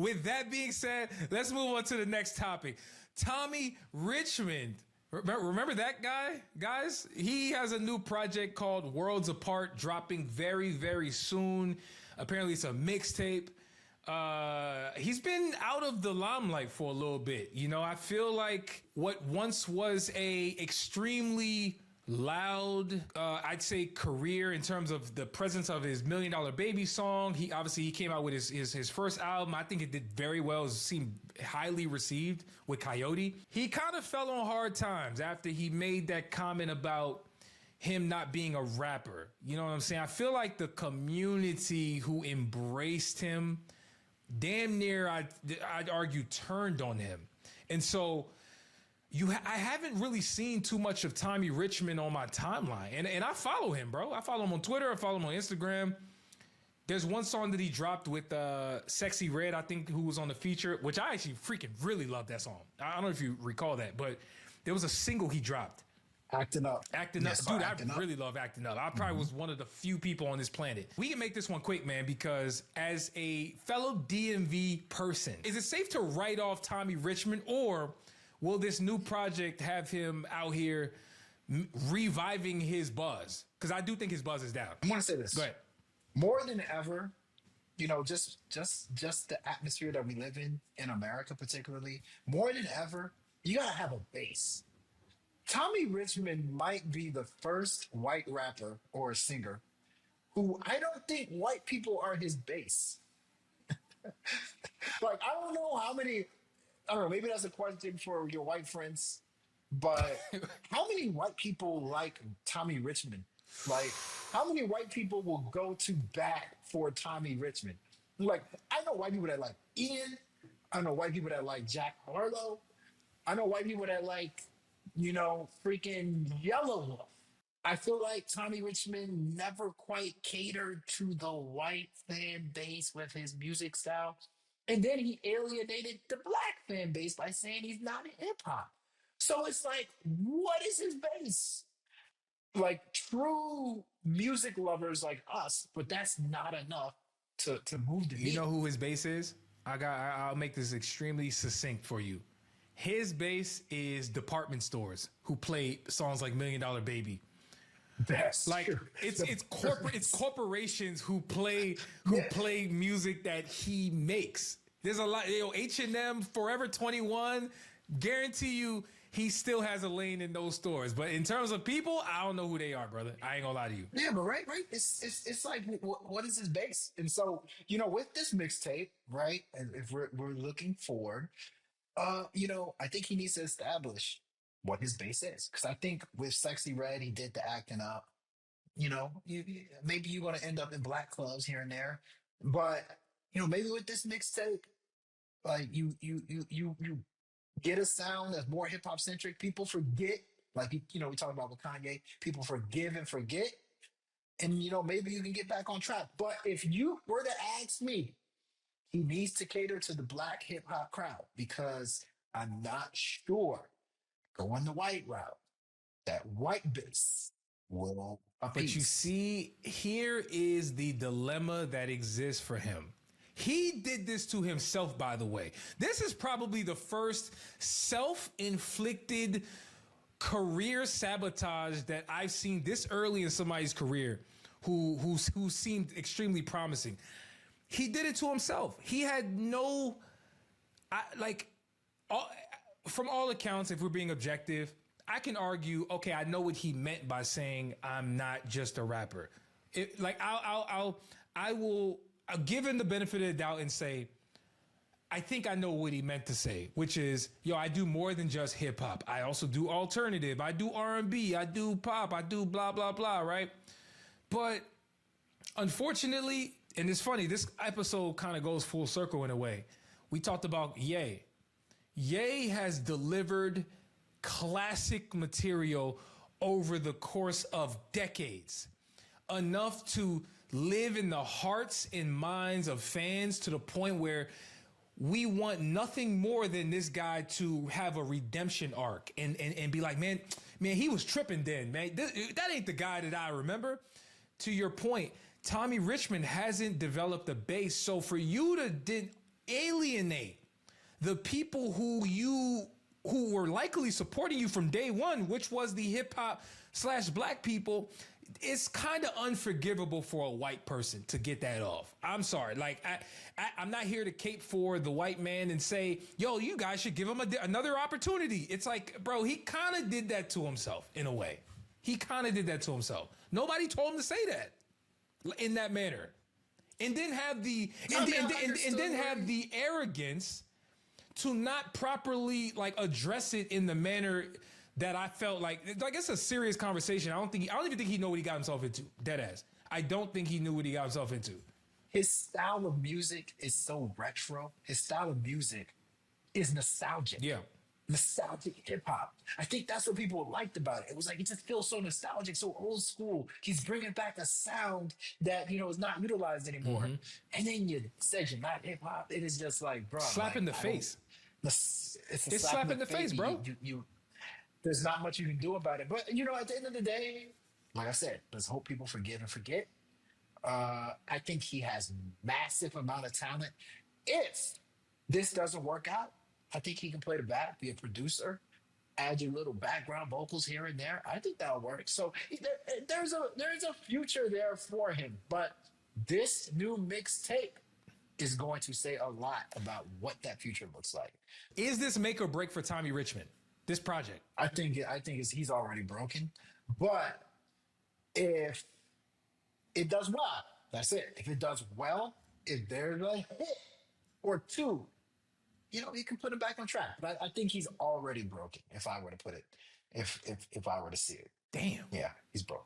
with that being said, let's move on to the next topic. Tommy Richman. Remember that guy, guys? He has a new project called Worlds Apart, dropping very, very soon. Apparently, it's a mixtape. He's been out of the limelight for a little bit. You know, I feel like what once was a extremely loud, I'd say, career in terms of the presence of his $1 Million Baby song. He came out with his first album. I think it did very well. It seemed highly received with COYOTE. He kind of fell on hard times after he made that comment about him not being a rapper. You know what I'm saying? I feel like the community who embraced him damn near, I'd argue, turned on him. And so I haven't really seen too much of Tommy Richman on my timeline. And I follow him, bro. I follow him on Twitter. I follow him on Instagram. There's one song that he dropped with Sexy Red, I think, who was on the feature, which I actually freaking really love that song. I don't know if you recall that, but there was a single he dropped. Acting Up. Acting Up. Dude, I really love Acting Up. I probably was one of the few people on this planet. We can make this one quick, man, because as a fellow DMV person, is it safe to write off Tommy Richman, or will this new project have him out here reviving his buzz? Because I do think his buzz is down. I want to say this. Go ahead. More than ever, you know, just the atmosphere that we live in America particularly, more than ever, you got to have a base. Tommy Richman might be the first white rapper or singer who I don't think white people are his base. Like, I don't know how many, I don't know, maybe that's a question for your white friends, but how many white people like Tommy Richman? Like, how many white people will go to bat for Tommy Richman? Like, I know white people that like Ian. I know white people that like Jack Harlow. I know white people that like, you know, freaking Yellow Wolf. I feel like Tommy Richman never quite catered to the white fan base with his music style. And then he alienated the black fan base by saying he's not in hip hop. So it's like, what is his base? Like true music lovers like us, but that's not enough to move the needle. You know who his base is? I'll make this extremely succinct for you. His base is department stores who play songs like $1 Million Baby. That's like true. It's corporations who play music that he makes. There's a lot, you know, H&M, Forever 21, guarantee you he still has a lane in those stores. But in terms of people, I don't know who they are, brother. I ain't gonna lie to you. Yeah, but right. It's like, what is his base? And so, you know, with this mixtape, right, and if we're looking forward, you know, I think he needs to establish what his base is. Because I think with Sexy Red, he did the Acting Up. You know, maybe you're going to end up in black clubs here and there. But, you know, maybe with this mixtape, like you get a sound that's more hip hop centric. People forget, like, you know, we talk about with Kanye, people forgive and forget. And, you know, maybe you can get back on track. But if you were to ask me, he needs to cater to the black hip hop crowd, because I'm not sure going the white route, that white base will appease. But you see, here is the dilemma that exists for him. He did this to himself, by the way. This is probably the first self-inflicted career sabotage that I've seen this early in somebody's career who seemed extremely promising. He did it to himself. He had from all accounts, if we're being objective, I can argue, okay, I know what he meant by saying I'm not just a rapper. I'll give him the benefit of the doubt and say, I think I know what he meant to say, which is, yo, I do more than just hip hop. I also do alternative. I do R&B. I do pop. I do blah, blah, blah, right? But unfortunately, and it's funny, this episode kind of goes full circle in a way. We talked about Ye. Ye has delivered classic material over the course of decades, enough to live in the hearts and minds of fans to the point where we want nothing more than this guy to have a redemption arc and be like, man, he was tripping then, man. That ain't the guy that I remember. To your point, Tommy Richman hasn't developed a base. So for you to alienate the people who were likely supporting you from day one, which was the hip hop slash black people. It's kind of unforgivable for a white person to get that off. I'm sorry. Like, I'm not here to cape for the white man and say, yo, you guys should give him another opportunity. It's like, bro, he kind of did that to himself in a way. He kind of did that to himself. Nobody told him to say that in that manner. And then have the then have the arrogance to not properly like address it in the manner that I felt like it's a serious conversation. I don't even think he know what he got himself into. Dead ass. I don't think he knew what he got himself into. His style of music is so retro. His style of music is nostalgic. Yeah. Nostalgic hip hop. I think that's what people liked about it. It was like it just feels so nostalgic, so old school. He's bringing back a sound that is not utilized anymore. And then you said you're not hip hop. It is just like, bro, Slap in the face. It's a slap in the face, bro. You there's not much you can do about it. But at the end of the day, like I said, let's hope people forgive and forget. I think he has massive amount of talent. If this doesn't work out, I think he can play the back, be a producer, add your little background vocals here and there. I think that'll work. So there's a future there for him. But this new mixtape is going to say a lot about what that future looks like. Is this make or break for Tommy Richman? This project? I think he's already broken. But if it does well, that's it. If it does well, if there's a hit or two, you can put him back on track. But I think he's already broken. If I were to put it, if I were to see it, damn, yeah, he's broken.